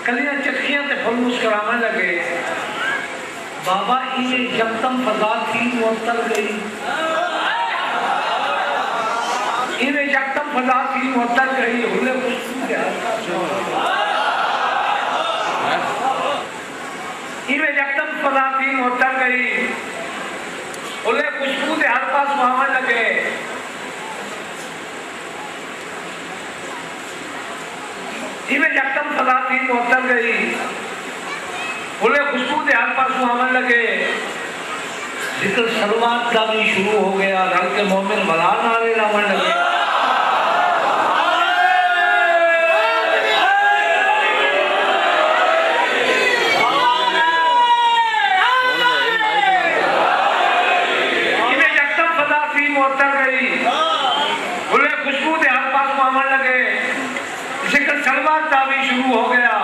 कलियां चटकियां ते फल मुस्कुराने लगे। बाबा इन्हें जब फजा थी मुअत्तल गई, इन्हें जब फजा थी मुअत्तल गई, हुले खुशबू के इन्हें जब फजा थी मुअत्तल गई, हुले खुशबू के हर पास वहां लगे। इन्हें जब फजा थी मुअत्तल गई, बोले खुशबू के हाथ पास आवन लगे। जिक्र सलवात का भी शुरू हो गया, रल के मोमिन भला नारे लावन लगे। इन्हें जब फजा थी मुअत्तल गई, बोले खुशबू के हाथ पास आवन लगे। जिक्र सलवात का भी शुरू हो गया,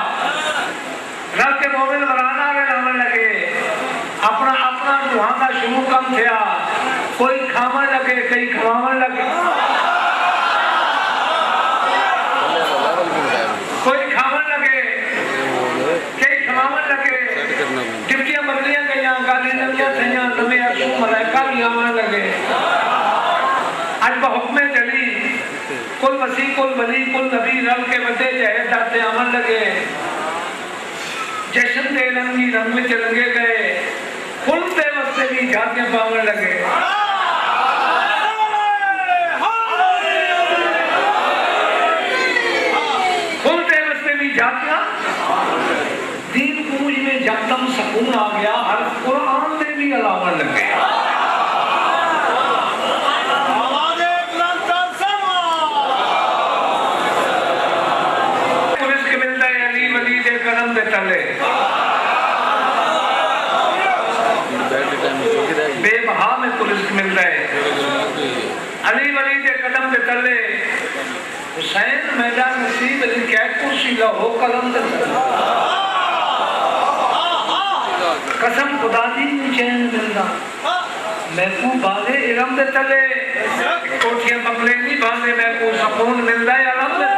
रल के मोमिन वराना में लावन लगे। अपना अपना रुहान का शुरू कम थिया, कोई खावन लगे कई खवावन लगे, कोई खावन लगे कई खवावन लगे। टिप्टियां बदलियां गईयां, गाली नवियां थईयां, नवे अरशू मलाइका भी आवन लगे। अज बहुक्मे चली कुल मसीह कुल वली कुल नबी रल के वड्डे जहद दाते आवन लगे। जश्न के रंगी रंग में रंगे गए, खुलते वस्ते भी जातियां पावन लगे। खुलते वस्ते भी जातियां, दीन पूज में जकदम सुकून आ गया, हर कुरान में भी अलावन लगे। कदम दे तले बेबहा में पुलिस मिल रहे, अली वली के कदम दे तले हुसैन मैदान नसीब अली क्या कुर्सी लो कलम दे तले। कसम खुदा दी चैन मिलना मैं को बाले इलम दे तले, कोठियां बंगले नहीं बांधे, मैं को सुकून मिलदा है इलम दे तले।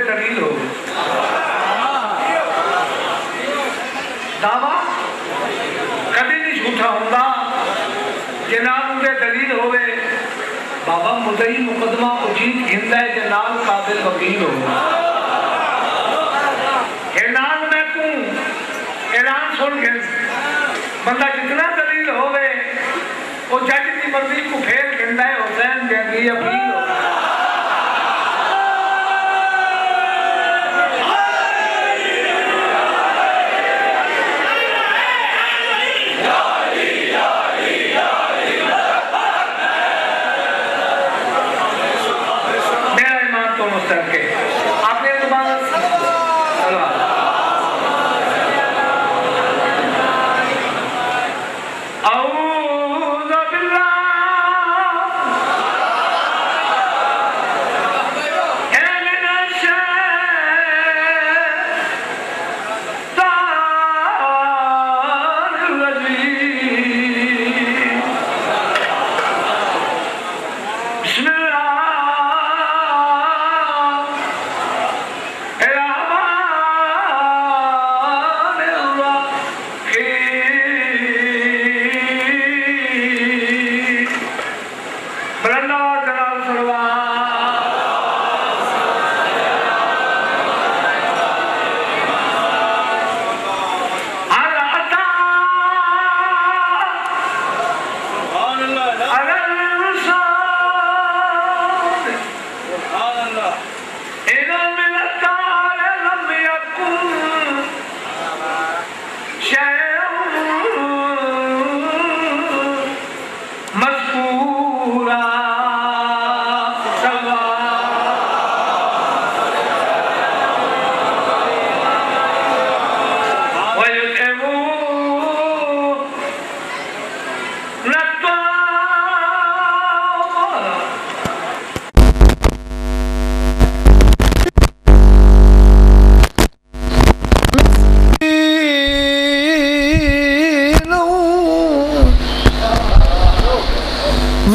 दलील हो दावा कभी नहीं झूठा होता, जनाब उनके दलील होवे। बाबा मुदई मुकदमा उजीत हिंदा है, जनाब काबिल वकील हो। ऐलान में तू ऐलान सुन के बंदा जितना दलील होवे, वो जज की मर्जी को फेर कहता है हुसैन जंगी अपील हो।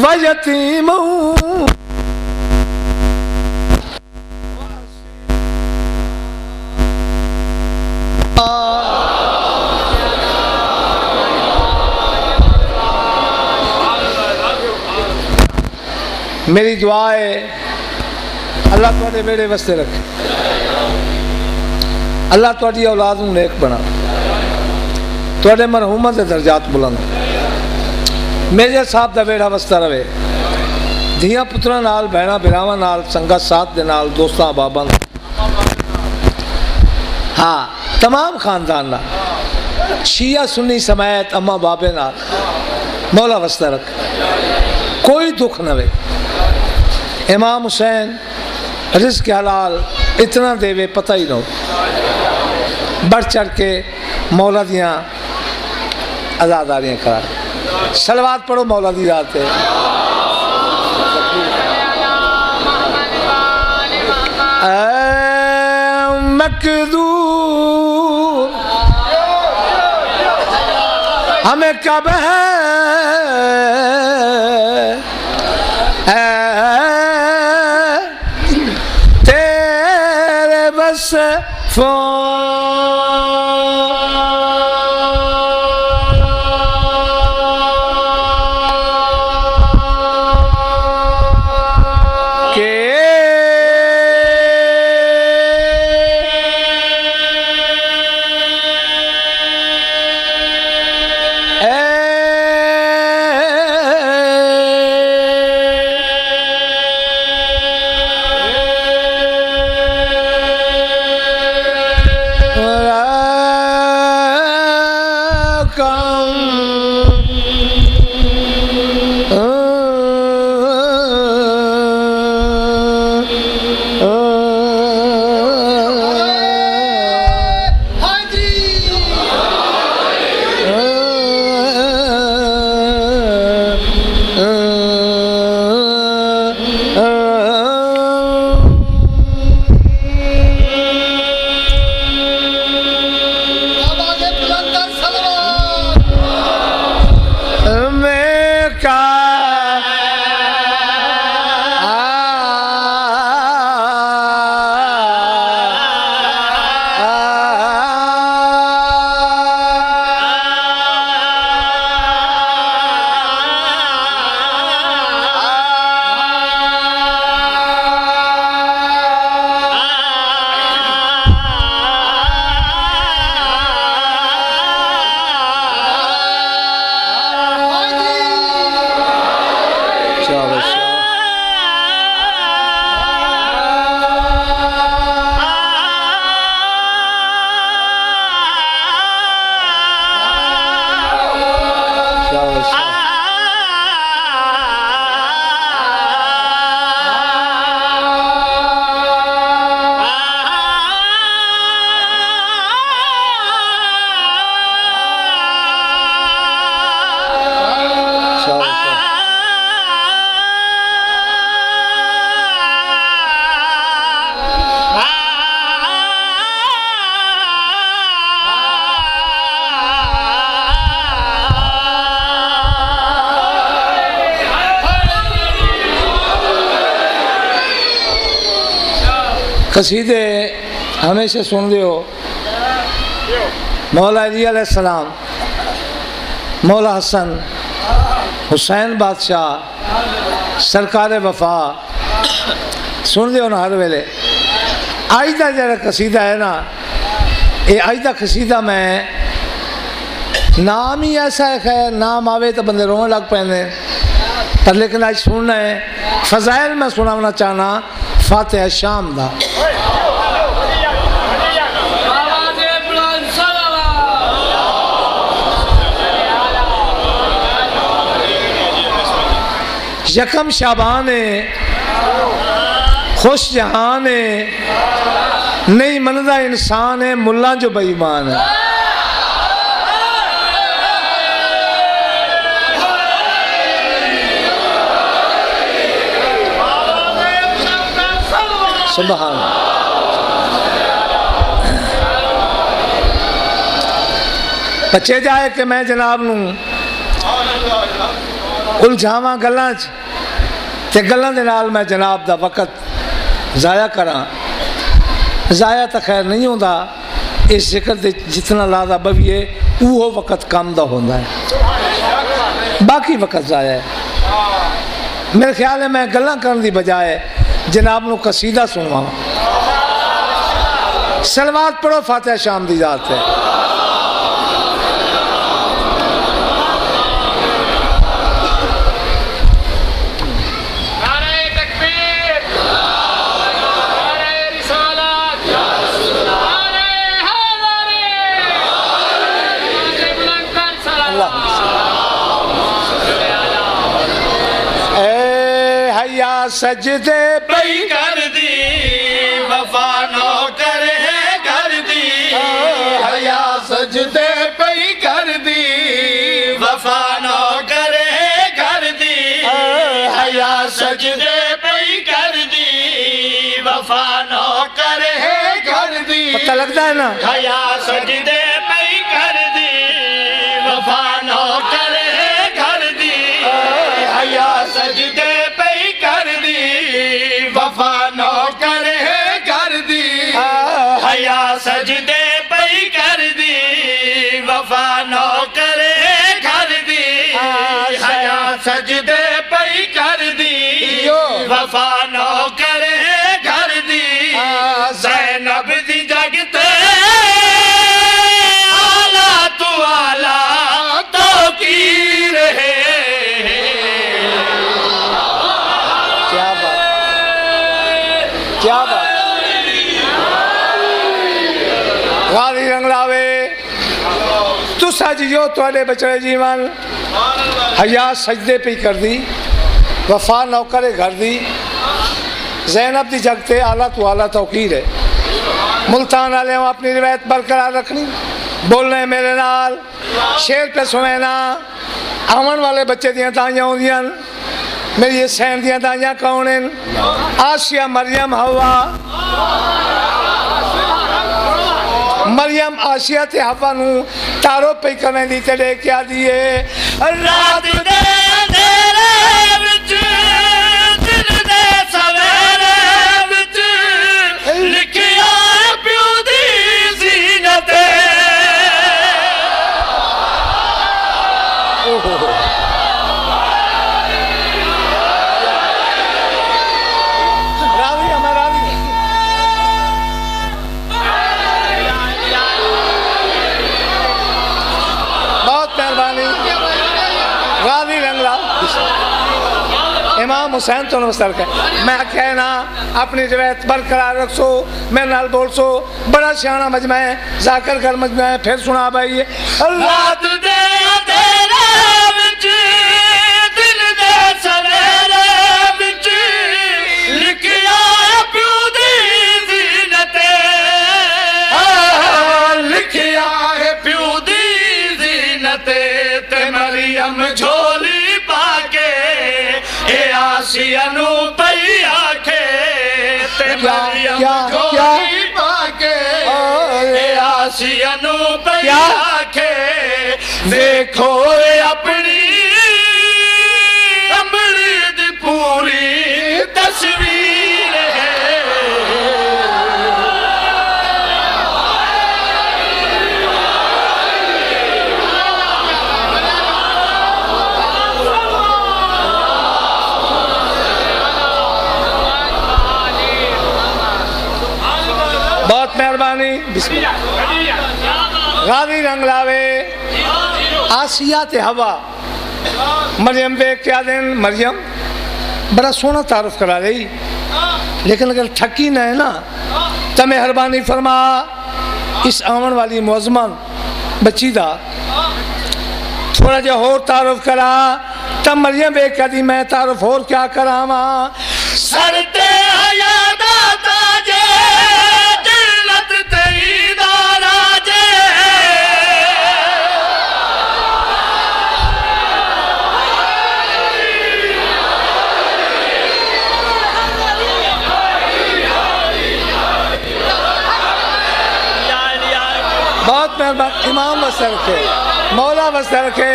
वयतीम मेरी दुआ है अल्लाह तुहाडे बेड़े वस्ते रखे, अल्लाह तुहाडी औलाद नूं नेक बना, तुहाडे मरहूमां दे दर्जात बुलंद, मेजर साहब दा बेड़ा वस्ता रवे, धियां पुत्रां नाल भैणां भरावां नाल संगत साथ दे नाल दोस्तां अहबाबां नाल, हाँ तमाम खानदान नाल शिया सुन्नी समायत अम्मा बाबे नाल मौला वस्ता रख, कोई दुख न वे। इमाम हुसैन रिज़्क़ हलाल इतना देवे पता ही न हो, बढ़ चढ़ के मौला दियाँ आज़ादारियाँ करा। सलवात पढ़ो मौला दी रात है। मकदूर हमें कब है तेरे बस कसीदे हमेशा सुन रहे हो। मौला अली अलैहिस्सलाम, मौला हसन हुसैन बादशाह सरकार वफा सुन रहे हो ना हर वेले। अज का जरा कसीदा है ना, ये अज का कसीदा मैं नाम ही ऐसा है, खैर नाम आवे तो बंदे रोने लग पैंदे, पर लेकिन आज सुनना है फजाइल मैं सुनाना चाहना फातिहा शाम दा। यकम शाबान है, खुश जहान है, नहीं मनदा इंसान है, मुल्ला जो बेईमान है। सुभान बच्चे जाए कि मैं जनाब नू उलझावां गल्लां च ते गल्लां दे नाल मैं जनाब दा वक्त ज़ाया करां। ज़ाया तो खैर नहीं होता, इस जिक्र दे जितना लादा बविए वो वक्त कम दा होंदा है, बाकी वक्त ज़ाया है। मेरे ख्याल है मैं गल्लां करन दी बजाय जनाब नूं कसीदा सुनवावां। सलवात पढ़ो, फातिहा शाम दी जात है। सजदे पई कर दी वफा नो करे कर दी, हया सजदे पई कर दी वफा नो करे कर दी, हया सजदे पई कर दी वफा नो करे कर दी। पता लगता है ना, हया सजदे पई कर दी वफा नो करे कर दी, हया सजदे वफा नो करे कर दी, हया सजदे पई कर दी वफा नो करे कर दी, हया सजदे पई कर दी वफा नो करे कर दी। ज़ैनब दी जगते आला तू आला तो की रहे। क्या बात, गाली रंग लावे तुसा जियो तुहाडे बचड़े जीवन। हया सजदे पे कर दी वफा नौकरे घर दी, ज़ैनब दी जगते आला तू आला तौकीर है। मुल्तान वाले अपनी रिवायत बरकरार रखनी, बोलना है मेरे नाल, शेर पे सुनैना। आवन वाले बच्चे दियां ताइयां होंदियां, मेरी सैन दियां ताइयां कौन हैं? आसिया, मरियम, हवा। मरियम आसिया ते हवा नू तारो पे करने दी ते क्या दिए रात दे अंधेरे विच दिल दे सवेरे विच लिखिया प्यो दी ज़ीनत। इमाम हुसैन तो नमस्कार कर मैं कहना अपनी रिवायत बरकरार रखो, मेरे नाल बोल सो। बड़ा सियाना मजमा है, जाकर कर मजमा है, फिर सुना भाई। रात दे अंधेरे विच दिल दे सवेरे विच लिखिया प्यो दी ज़ीनत, लिखिया है प्यो दी ज़ीनत। ते मरियम झोली पाके ए आसिया नू पई आखे, ते मरियम झोली पाके ए आसिया नू पई आखे। देखो अपनी अमली दी पूरी तस्वीर है। बहुत मेहरबानी। गादी रंग लावे आसिया ते हवा। मरियम पे क्या दिन मरियम बड़ा सोना तारुफ करा रही, लेकिन अगर थकी ना है ना तो मेहरबानी फरमा इस आवन वाली मुअज़्ज़मन बच्ची दा थोड़ा जा होर तारुफ करा। तब मरियम पे क्या दी मैं तारुफ होर क्या करावा। सरते हया दाता जे जिल्लत तेरी दाराजे, बहुत मेहरबान। इमाम वस्तर रखे, मौला वस्तर रखे।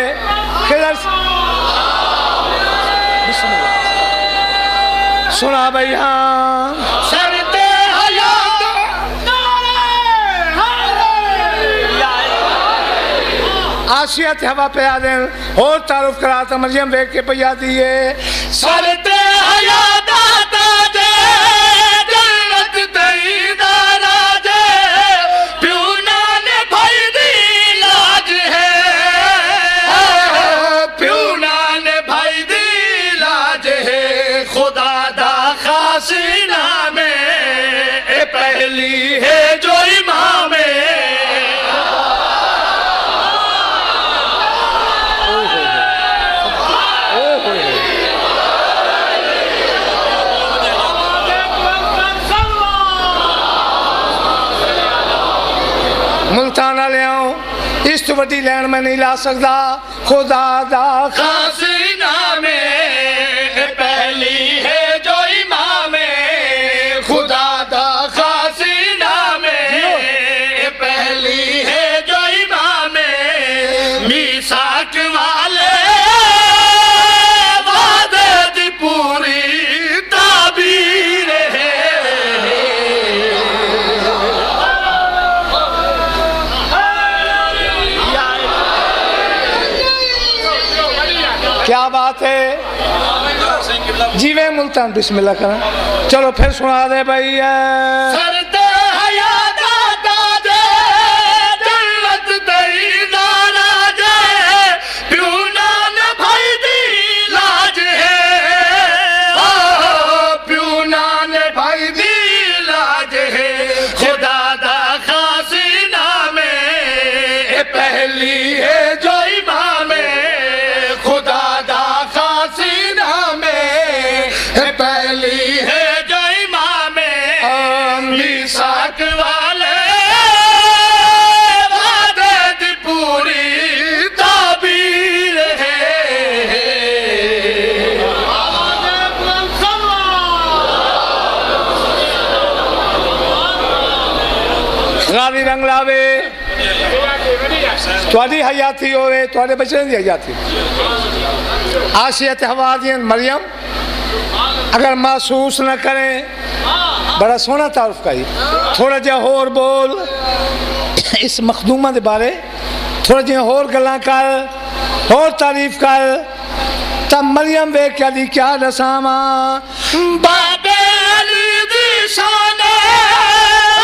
बिस्मिल्लाह सुना भैया सरते हयात आसियत हवा पे आ दें और तारुफ करा तो मरियम देख के पैया दिए सरते हयात दे जन्नत तईदा राजे प्यूना ने भाई दी लाज है प्यूना ने भाई दी लाज है खुदा दा खासिना में ए पहली है जो इमाम मुल्ताना ले आऊं इस तो बड़ी लैंड में नहीं ला सकता खुदा दा खासिना में पहली है जो इमाम खुदा दा खासिना में पहली है जो इमाम मीसाक वाले वादे दी पूरी ताबीर है क्या बात है जीवे मुल्तान बिस्मिल्लाह करा चलो फिर सुना दे भैया सरते हयात दे जन्नत तईदा राजे प्यूना ने भाई दी लाज है प्यूना ने भाई दी लाज है खुदा दा खासिना में पहली है जो इमाम खुदा दा खासिना में पहली है जो इमाम मीसाक वाले वादे दी पूरी ताबीर है गाली रंग लावे थोड़ी हयाती होवे थोड़े बच्चे की हयाती आसियत हवा दियन मरियम अगर महसूस न करें बड़ा सोना तारुफ का ही थोड़ा जा होर बोल इस मखदूमा के बारे थोड़ा जा होर गल्लां कर होर तारीफ कर तब मरियम वे क्या दी क्या दसावा बाबे अली दी शान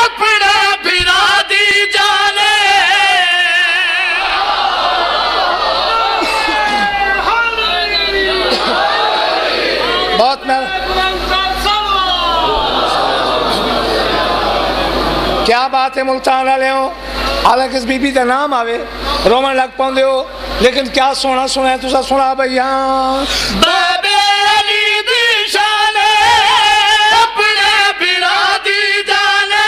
अपना फिरा दी जाने बहुत मैं क्या बात है मुल्तान वाले हो हालांकि इस बीबी का नाम आवे रोमन लग पाते हो लेकिन क्या सोना सुना है तुसा सुना भैया बाबे अली दी शान अपने फिरा दी जाने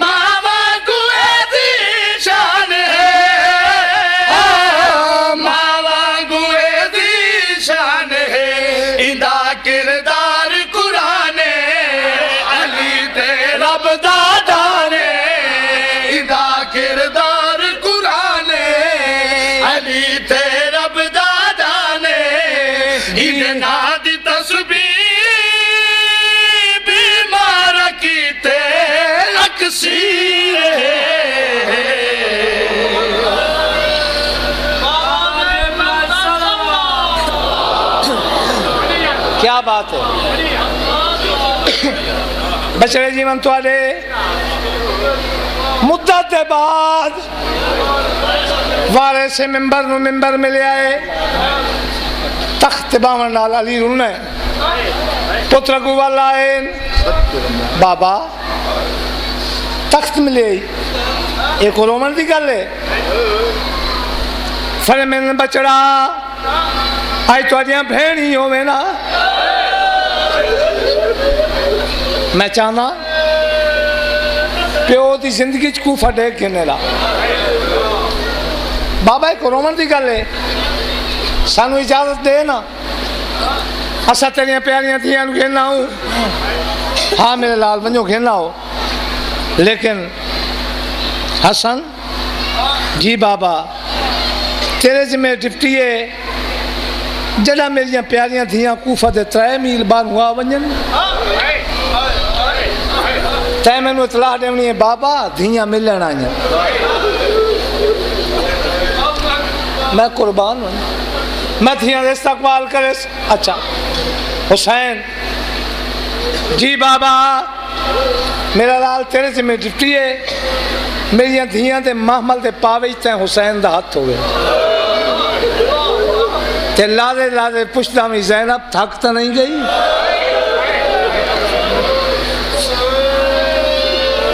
मामा गुए दी शान है मामा गुए दी शान है इंदा किरदार कुराने अली ते रब दा दाने इंदा किरदार कुराने अली ते रब दा दाने इन नादी तस्बीह बीमार की ते अक्सीर है क्या बात है बचड़े जीवन थोड़े मुद्दत के बाद वारे से मिंबर नु मिंबर मिले आए तख्त बावन नाल अली रुने पुत्र गुवाल आए बाबा तख्त मिले एक रोमन की गल है फिर मैंने बचड़ा आई थोड़ियां भेड़ ही होवे ना मैं चाहना प्यो की जिंदगी कूफा टेक खेने ला बाबा एक रोमन की गल है सानू इजाजत दे ना असा तेरिया प्यारियां थियां खेलना हूँ हाँ मेरे लाल वंजो खेलना हो लेकिन हसन जी बाबा तेरे जिम्मे डिप्टी है जड़ा मेरिया प्यारियां थियां कूफा दे 3 मील बाहर हुआ वजन तै मैनू इतलाह देनी है बाबा धियां मिलन आईयां मैं कुर्बान हूँ मैं थियां का इस्तकबाल करे। अच्छा हुसैन जी बाबा मेरा लाल तेरे से मैं डिप्टी है मेरिया धियां ते महमल के पावे तै हुसैन का हाथ हो गया ते लादे लादे पुछदा भी ज़ैनब थक तो नहीं गई।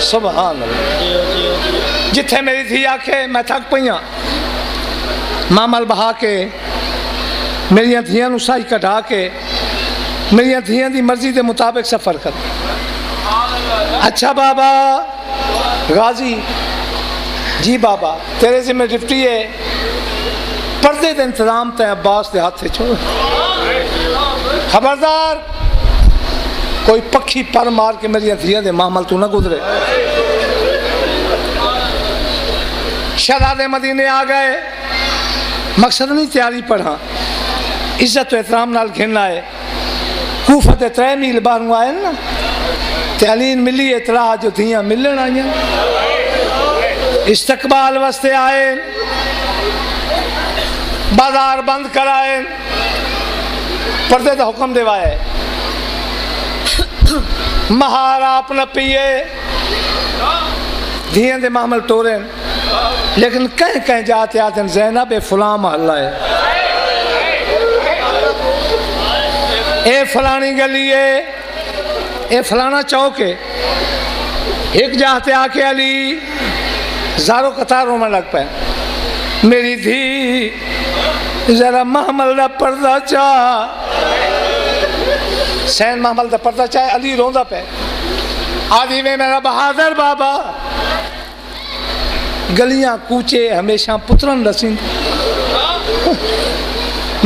सुभान अल्लाह जिथे मेरी धी आखे मैं थक पई मामल बहा के मेरिया धियां नूं साई कटा के मेरिया धियां दी मर्जी के मुताबिक सफ़र कर। अच्छा बाबा गाजी जी बाबा तेरे से मैं डिप्टी है पर्दे का इंतजाम तय अब्बास के हाथ छोड़ खबरदार कोई पक्षी पर मार के मेरी धियां दे मामल तू ना गुजरे। शहजादे मदीने आ गए मकसद नहीं तैयारी पढ़ा इज्जत तो एहतराम नाल घिन आए कूफा ते 3 मील बाहर आए ना ते अलीन मिली इतला जो धियां मिलन आई इस्तकबाल वास्ते आए बाजार बंद कराए पर्दे का हुक्म देवाए महारा अपना पिए धियां दे मामल टोरे लेकिन कहीं कहीं जाते आते ज़ैनब ए फलां महल्ला है ए फलानी गली है ए फलाना चौक है एक जाते आके अली ज़ारो कतार रोने लग पाए मेरी धी जरा महमल का पर्दा चा सैन महमल का पर्दा चाहे अली रोंदा पे आदि में मेरा बहादुर बाबा गलियां कूचे हमेशा पुत्रन रसी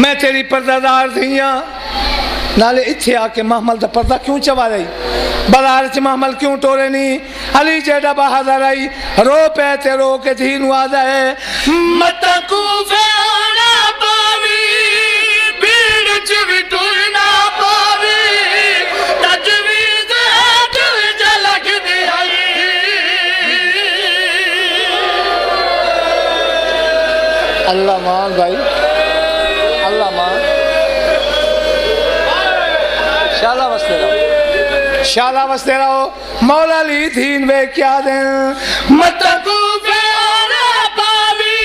मैं तेरी पर्दादार थियां नाले इत्थे आके महमल का पर्दा क्यों चवा रही बाजार च महमल क्यों टोरे नहीं अली जेड़ा बहादुर आई रो पे ते रो के धी नू आ जाए मत कूफे आना पावी भीड़ च भी टुरना पावी तजवीज़ दिल झलक दी आई अल्लाह मान भाई अल्लाह मान शाला वस्ते रहो मौला ली थीन वे क्या दे मत कूफे आना पावी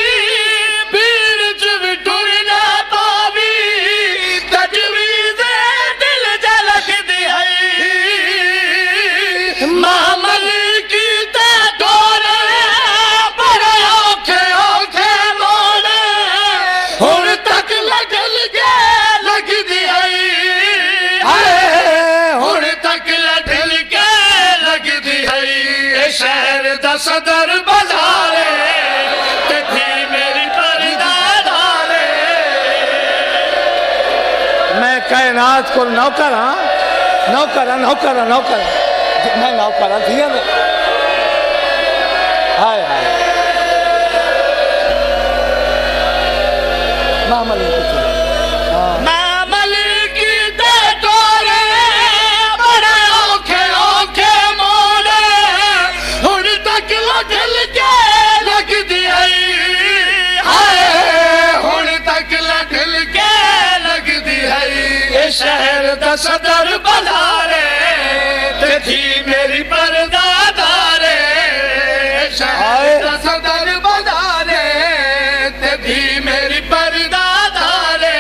भीड़ च भी टुरना पावी तजवीज़ दिल झलक दी आई महमल की ते डोरे बड़े औखे औखे मोड़े हुण तक लगल के लग दी आई शहर दा सदर बाजारे ते थी मेरी परदादारे मैं कायनात को नौकर हाँ नौकर नौकर नौकर मैं नौकर थिया में हाय हाय मामली शहर दा सदर बाजारे ते थी मेरी परदादारे शहर दा सदर बाजारे ते थी मेरी परदादारे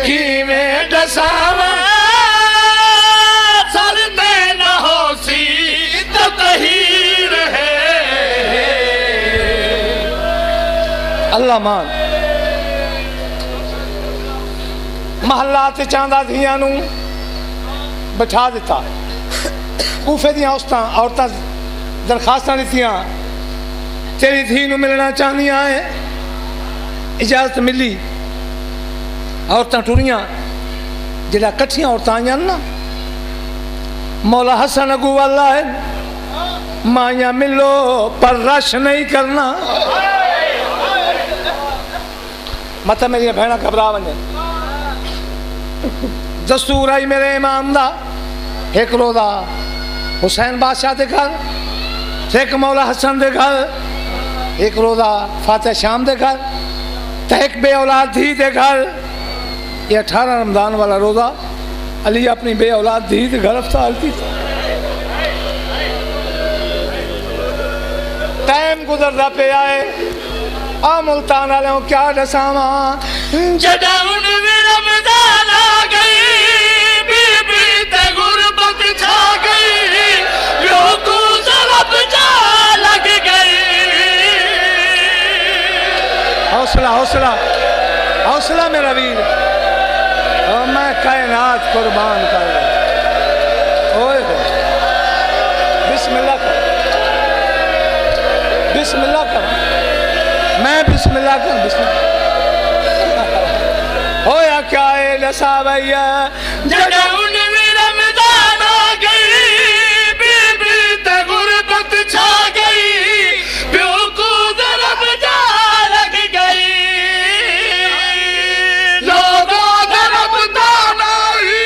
की में दसावा सर में न होसी तो कहीं रहे अल्लाह मान महल्ला ते चांदा धियां नू बिठा दिता कूफे दियां औरतां दरखास्तां दित्तियां तेरी धी नू मिलना चाहदियां है इजाजत मिली औरतां टुरियां जेड़ा कट्ठियां औरतां आईयां ना मौला हसन अगू वाला है माया मिलो पर रश नहीं करना मत मेरी भैन घबरा वने दस्तूर आई मेरे इमाम दा एक रोदा हुसैन बादशाह दे घर एक मौला हसन दे घर एक रोदा फातिह शाम दे घर तो एक बे औलाद धी दे घर। ये 18 रमजान वाला रोजा अली अपनी बे औलाद धी दे घर अफ्तार की। टाइम गुजरदा पे आए आ मुल्तान वाले क्या दसावा जडाउन भी रमजान आ गई बीबी ते गुरबत छा गई लोगों सरब जा लग गई। हौसला हौसला हौसला मेरा वीर और मैं कायनात कुर्बान कर ओए बिस्मिल्लाह कर बिस्मिल्लाह कर मैं बिस्मिल्लाह कर बिस्मिल्लाह होया क्या है लसा भैया जडाउन भी रमजान आ गई बीबी ते गुरबत छा गई प्यो को सरब जा लग गई लोगों सरब तानाई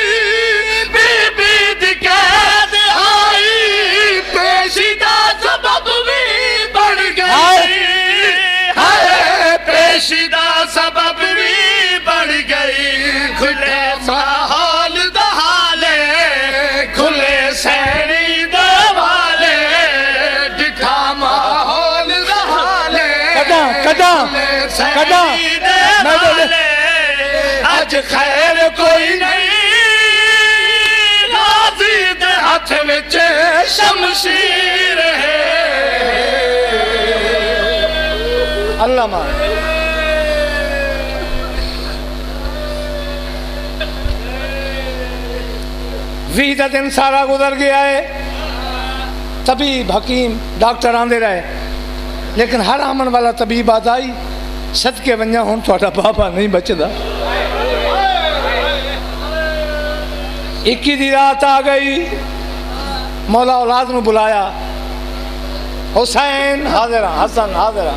बीबी दी कैद आई पेशीदा सबब भी बढ़ गई हाय पेशीदा सबब भी बढ़ गई खुले माहौल दहाले खुले सैनी दवाले डिठा माहौल दहाले कदा कदा कदा मैं बोले आज खैर कोई नहीं गाजी दे हाथ विच शमशीर है। अल्लाह मान वी का दिन सारा गुजर गया है तबीब हकीम डॉक्टर आंदे रहे लेकिन हर आमन वाला तबीब आता ही सदके वंजा हुण तुहाडा बाबा नहीं बचदा। 21 दी रात आ गई मौला औलाद नूं बुलाया हुसैन हाजिर हसन हाजिर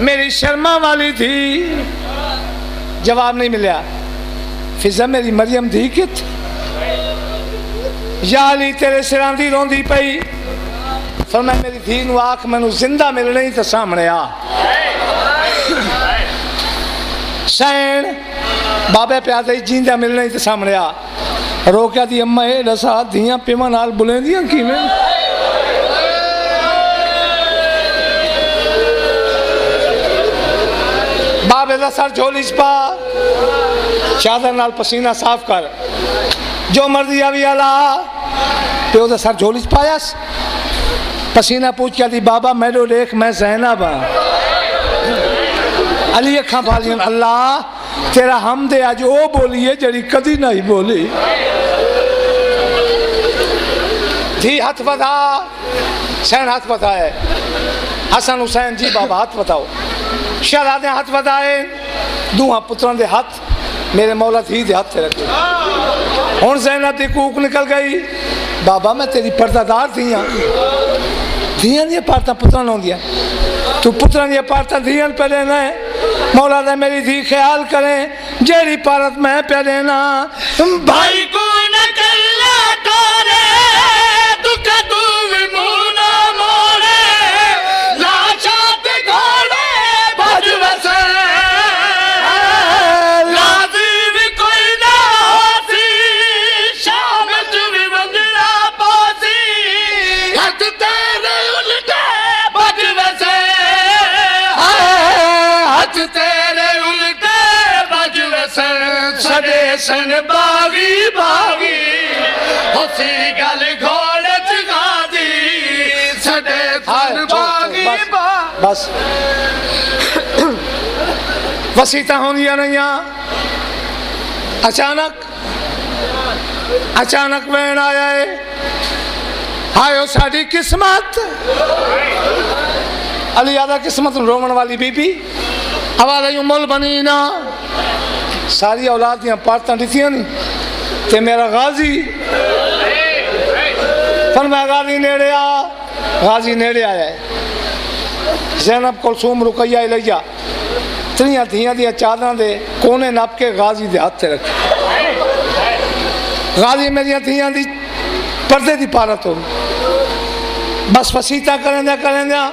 मेरी शर्मा वाली थी जवाब नहीं मिला फिजा मेरी मरियम धी कित याली तेरे सिरांदी रोंदी पई फरमाया मेरी धी नूं आख मैनू जिंदा मिलना ही तो सामने आ सैन बाबे प्यादे जींदा मिलना ही तो सामने आ रोकिया दी अम्मा ये दसा धियां पिवां नाल बुलेंदियां किवें बाबे दा सर झोली च पा चादर नाल पसीना साफ कर जो मर्जी आवी आला प्यो दा सर झोली च पायस पसीना पूछ के दी बाबा मैनू देख मैं ज़ैनब हां अली अखां पालियां अल्लाह तेरा हमद अज वो बोलीए जड़ी कदी नहीं बोली धी हाथ बता सैन हाथ बताए हसन हुसैन जी बाबा हाथ बताओ शहजादे हाथ बताए दूहा पुत्रां दे हाथ मेरे मौला धी दे हाथ से रखे हुण ज़ैनब दी कूक निकल गई बाबा मैं तेरी पर्दादार थी हाँ धियां दी पारतां पुत्रां नूं होंदियां तू पुत्रां दी पारतां धियां पे लेना है मौला दा मेरी धी ख्याल करें जेड़ी पारत मैं पे लेना भाई को न कल्ला तोरे दुख तू भी मुंह ना मोड़े लाशा ते घोड़े भज वसे लाजी भी कोई ना होसी शाम च भी वंदना पासी हथ तेरे उल्टे भज वसे हथ तेरे उल्टे भज वसे सदे सन बागी बागी होसी गल घोड़े च गादी सदे सन बागी बस वसीता होंदियां नहीं अचानक वैन आया है आयो साड़ी किस्मत अली आदा किस्मत रोवन वाली बीबी आवाज मुल बनी ना सारी औलाद दियां पारतां दित्तियां नहीं ते मेरा गाजी पर मैं गाजी नेड़े आ गाजी नेड़े आया है ज़ैनब कुलसूम रुकैया इलैया त्रियां धियां दियां चादरां दे कोने नप के गाजी दे हाथ रखे गाजी मेरिया थियां दी पर्दे दी पारत हो बस फसीता करेंदा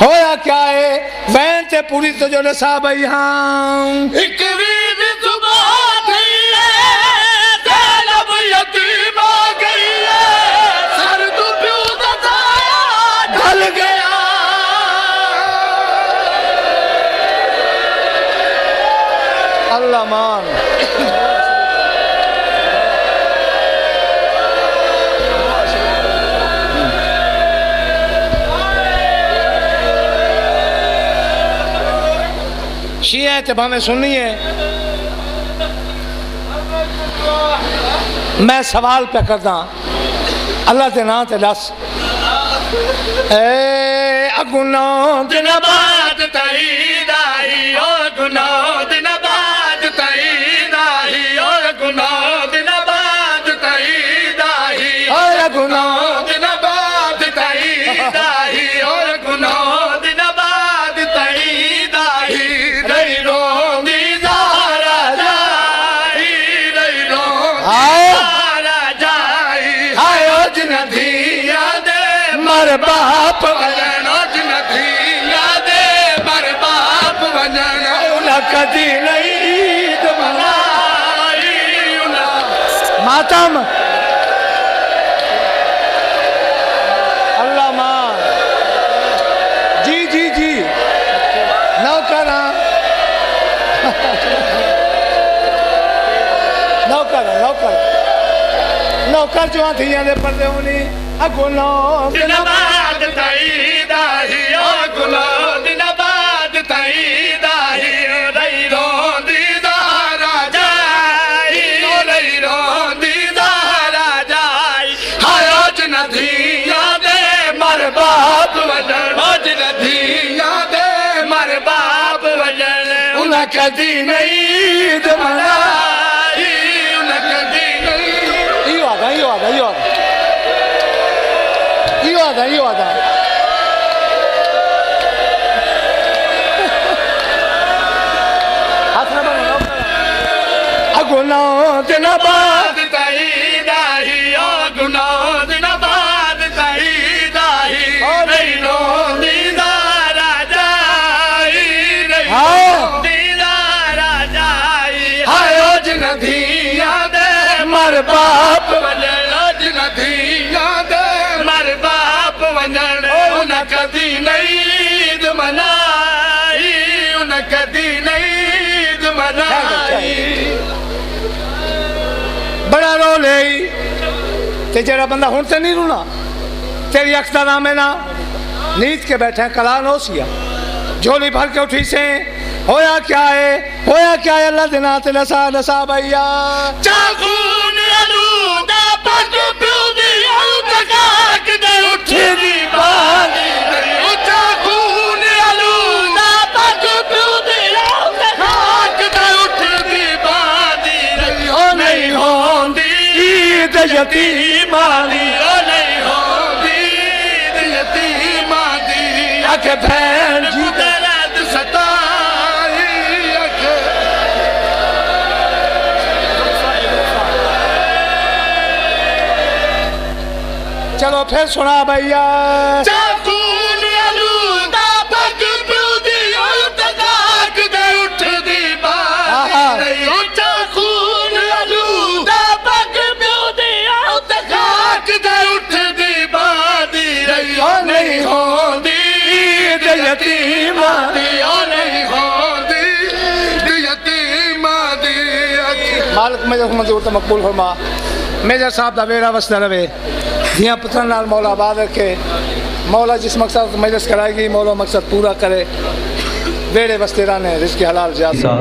होया क्या है वैन ते पूरी तो जो नसा भई हाँ एक वीर सुबह थी ज़ैनब यतीम हो गई सर तो प्यो दा साया ढल गया अल्लाह मान शिया ते भावे सुननी है मैं सवाल पे करदा अल्लाह के नाम ते दस ए अगुना दिन बाद तईद आई ओ गुना दिन बाद तईद आई ओ गुना दिन बाद तईद आई ओ अगुना दिन बाद तईद आई ओ गुना दिन बाद तईद आई रही रोंदी ज़ारा जाई रही रोंदी ज़ारा जाई हाय ओ जिन धिया दे मर बाप वजन ओ जिन धिया दे मर बाप वजन उन्हें कदी नहीं ईद मनाई मातम अल्लाह मान जी जी जी नौकर नौकर नौकर नौकर जो थियां दे पर्दे होनी अगो नौ दिन बाद तईद आई ओ गुना दिन बाद तईद आई रही रोंदी ज़ारा जाई रही रोंदी ज़ारा जाई हाय ओ जिन धिया दे मर बाप वजन ओ जिन धिया दे मर बाप वजन उन्हें कदी नहीं ईद मनाई उन्हें कदी नहीं यो आदा यो आदा यो आदा यो आदा यो आदा हाथ ना बनाओ अगो नौ दिन बाद बाद तईद आई ओ गुना दिन बाद तईद आई रही रोंदी ज़ारा जाई रही रोंदी ज़ारा जाई हाय ओ जिन धिया दे मर बाप वजन ओ जिन धिया दे मर बाप वजन उन कदी नहीं ईद मनाई उन कदी नहीं ईद मनाई बड़ा रो ले ते जरा बंदा हुन ते नहीं रूना तेरी अख्ता नाम है ना नींद के बैठे कला नोसिया झोली भर के उठी से होया क्या है अल्लाह दिना ते नसा नसा भैया चाकून अलूदा पग प्यूदी तकाक दे उठी दी बानी ओ चाकून अलूदा पग प्यूदी तकाक दे उठी दी बानी ओ नहीं होंदी ईद यतीमा दी ओ नहीं होंदी ईद यतीमा दी आखे भैन जी दर्द सताई अख चलो फिर सुना भैया चाकून अलूदा पग प्यूदी तकाक दे उठ दी बानी ओ चाकून अलूदा पग प्यूदी तकाक दे उठ दी बानी ओ नहीं होंदी ईद यतीमा दी ओ नहीं होंदी ईद यतीमा दी अख मालिक मेजर मंजूर तो मकबूल फरमा मेजर साहब दा बेड़ा वसदा रवे धियां पुत्रां नाल मौला आबाद रखे मौला जिस मकसद मजलिस कराएगी मौला मकसद पूरा करे वेड़े वसते रहने रिज़्क़ हलाल ज्यादा